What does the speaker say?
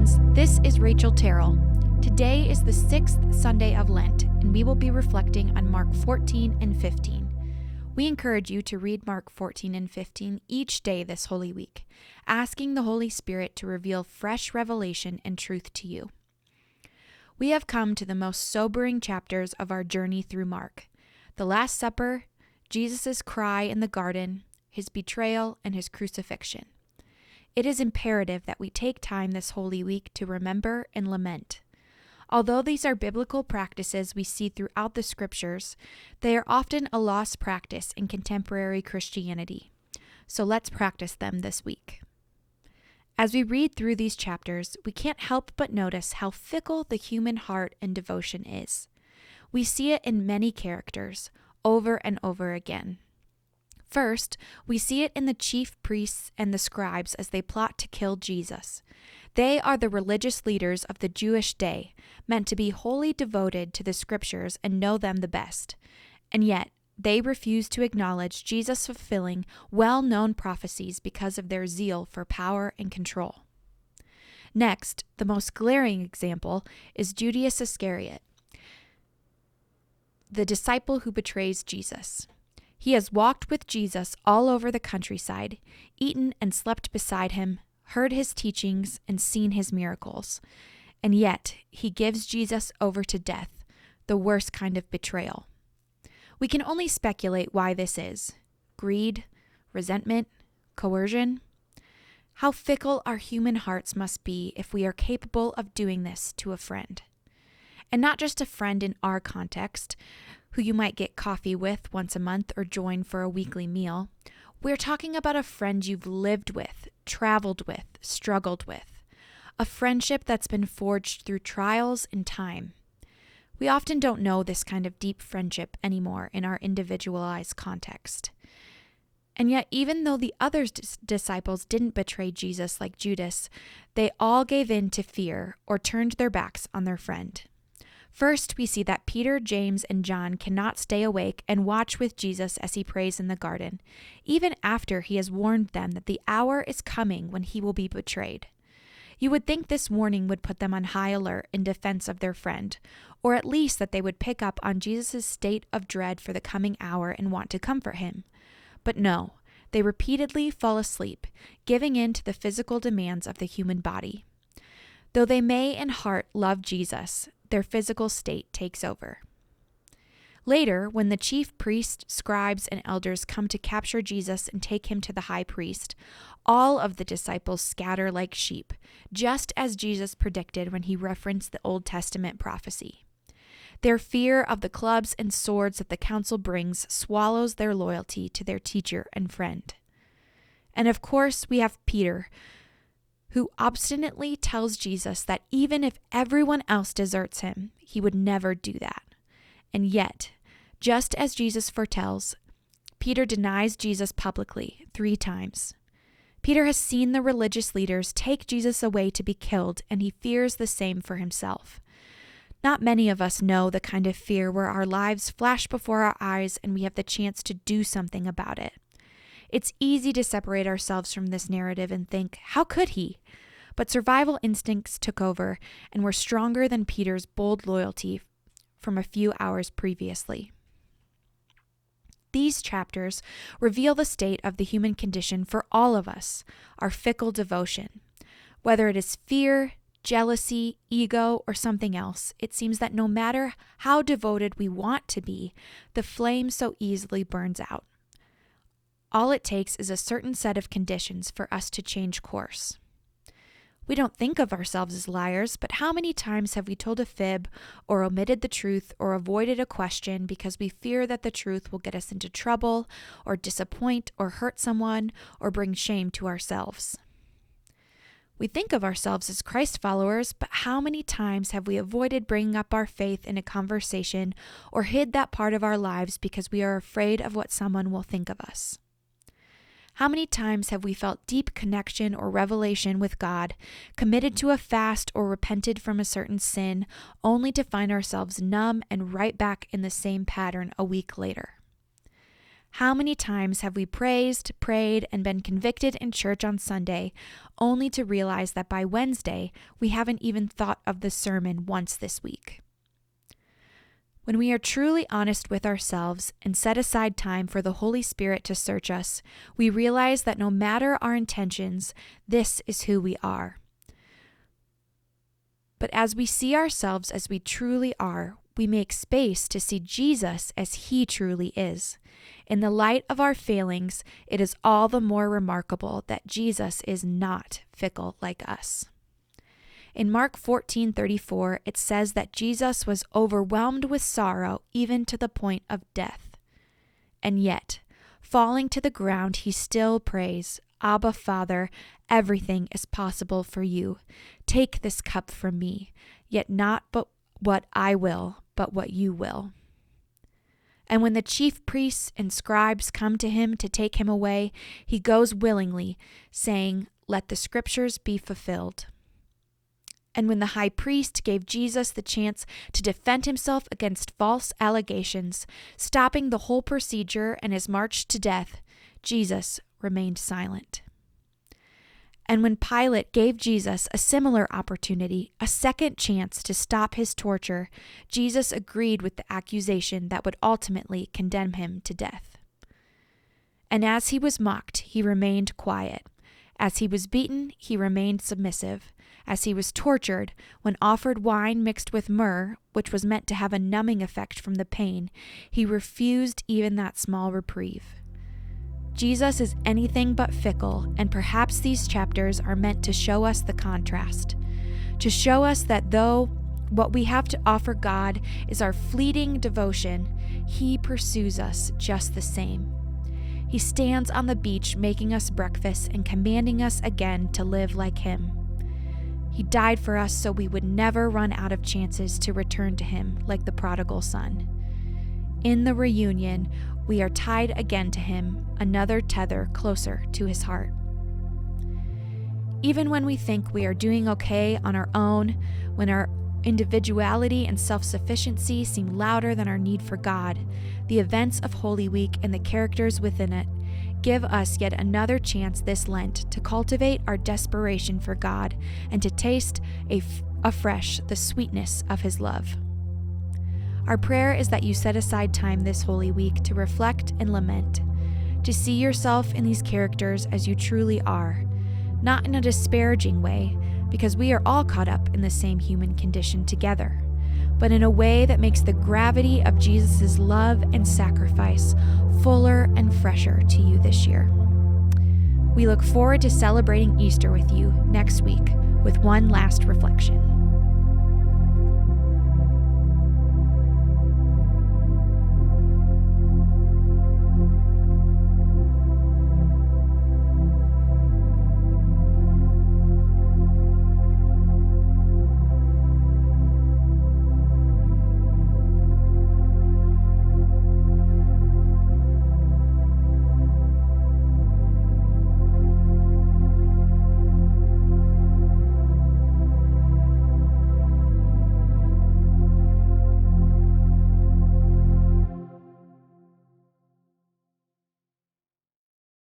friends. This is Rachel Tyrrell. Today is the 6th Sunday of Lent, and we will be reflecting on Mark 14 and 15. We encourage you to read Mark 14 and 15 each day this Holy Week, asking the Holy Spirit to reveal fresh revelation and truth to you. We have come to the most sobering chapters of our journey through Mark: the Last Supper, Jesus' cry in the garden, his betrayal, and his crucifixion. It is imperative that we take time this Holy Week to remember and lament. Although these are biblical practices we see throughout the Scriptures, they are often a lost practice in contemporary Christianity. So let's practice them this week. As we read through these chapters, we can't help but notice how fickle the human heart and devotion is. We see it in many characters, over and over again. First, we see it in the chief priests and the scribes as they plot to kill Jesus. They are the religious leaders of the Jewish day, meant to be wholly devoted to the Scriptures and know them the best. And yet, they refuse to acknowledge Jesus fulfilling well-known prophecies because of their zeal for power and control. Next, the most glaring example is Judas Iscariot, the disciple who betrays Jesus. He has walked with Jesus all over the countryside, eaten and slept beside him, heard his teachings, and seen his miracles. And yet, he gives Jesus over to death, the worst kind of betrayal. We can only speculate why this is: greed, resentment, coercion. How fickle our human hearts must be if we are capable of doing this to a friend. And not just a friend in our context, who you might get coffee with once a month or join for a weekly meal. We're talking about a friend you've lived with, traveled with, struggled with. A friendship that's been forged through trials and time. We often don't know this kind of deep friendship anymore in our individualized context. And yet, even though the other disciples didn't betray Jesus like Judas, they all gave in to fear or turned their backs on their friend. First, we see that Peter, James, and John cannot stay awake and watch with Jesus as he prays in the garden, even after he has warned them that the hour is coming when he will be betrayed. You would think this warning would put them on high alert in defense of their friend, or at least that they would pick up on Jesus' state of dread for the coming hour and want to comfort him. But no, they repeatedly fall asleep, giving in to the physical demands of the human body. Though they may in heart love Jesus, their physical state takes over. Later, when the chief priests, scribes, and elders come to capture Jesus and take him to the high priest, all of the disciples scatter like sheep, just as Jesus predicted when he referenced the Old Testament prophecy. Their fear of the clubs and swords that the council brings swallows their loyalty to their teacher and friend. And of course, we have Peter, who obstinately tells Jesus that even if everyone else deserts him, he would never do that. And yet, just as Jesus foretells, Peter denies Jesus publicly 3 times. Peter has seen the religious leaders take Jesus away to be killed, and he fears the same for himself. Not many of us know the kind of fear where our lives flash before our eyes and we have the chance to do something about it. It's easy to separate ourselves from this narrative and think, how could he? But survival instincts took over and were stronger than Peter's bold loyalty from a few hours previously. These chapters reveal the state of the human condition for all of us, our fickle devotion. Whether it is fear, jealousy, ego, or something else, it seems that no matter how devoted we want to be, the flame so easily burns out. All it takes is a certain set of conditions for us to change course. We don't think of ourselves as liars, but how many times have we told a fib or omitted the truth or avoided a question because we fear that the truth will get us into trouble or disappoint or hurt someone or bring shame to ourselves? We think of ourselves as Christ followers, but how many times have we avoided bringing up our faith in a conversation or hid that part of our lives because we are afraid of what someone will think of us? How many times have we felt deep connection or revelation with God, committed to a fast or repented from a certain sin, only to find ourselves numb and right back in the same pattern a week later? How many times have we praised, prayed, and been convicted in church on Sunday, only to realize that by Wednesday, we haven't even thought of the sermon once this week? When we are truly honest with ourselves and set aside time for the Holy Spirit to search us, we realize that no matter our intentions, this is who we are. But as we see ourselves as we truly are, we make space to see Jesus as he truly is. In the light of our failings, it is all the more remarkable that Jesus is not fickle like us. In Mark 14:34, it says that Jesus was overwhelmed with sorrow even to the point of death. And yet, falling to the ground, he still prays, "Abba, Father, everything is possible for you. Take this cup from me, yet not but what I will, but what you will." And when the chief priests and scribes come to him to take him away, he goes willingly, saying, "Let the scriptures be fulfilled." And when the high priest gave Jesus the chance to defend himself against false allegations, stopping the whole procedure and his march to death, Jesus remained silent. And when Pilate gave Jesus a similar opportunity, a second chance to stop his torture, Jesus agreed with the accusation that would ultimately condemn him to death. And as he was mocked, he remained quiet. As he was beaten, he remained submissive. As he was tortured, when offered wine mixed with myrrh, which was meant to have a numbing effect from the pain, he refused even that small reprieve. Jesus is anything but fickle, and perhaps these chapters are meant to show us the contrast, to show us that though what we have to offer God is our fleeting devotion, he pursues us just the same. He stands on the beach making us breakfast and commanding us again to live like him. He died for us so we would never run out of chances to return to him like the prodigal son. In the reunion, we are tied again to him, another tether closer to his heart. Even when we think we are doing okay on our own, when our individuality and self-sufficiency seem louder than our need for God, the events of Holy Week and the characters within it give us yet another chance this Lent to cultivate our desperation for God and to taste afresh the sweetness of his love. Our prayer is that you set aside time this Holy Week to reflect and lament, to see yourself in these characters as you truly are, not in a disparaging way, because we are all caught up in the same human condition together, but in a way that makes the gravity of Jesus' love and sacrifice fuller and fresher to you this year. We look forward to celebrating Easter with you next week with one last reflection.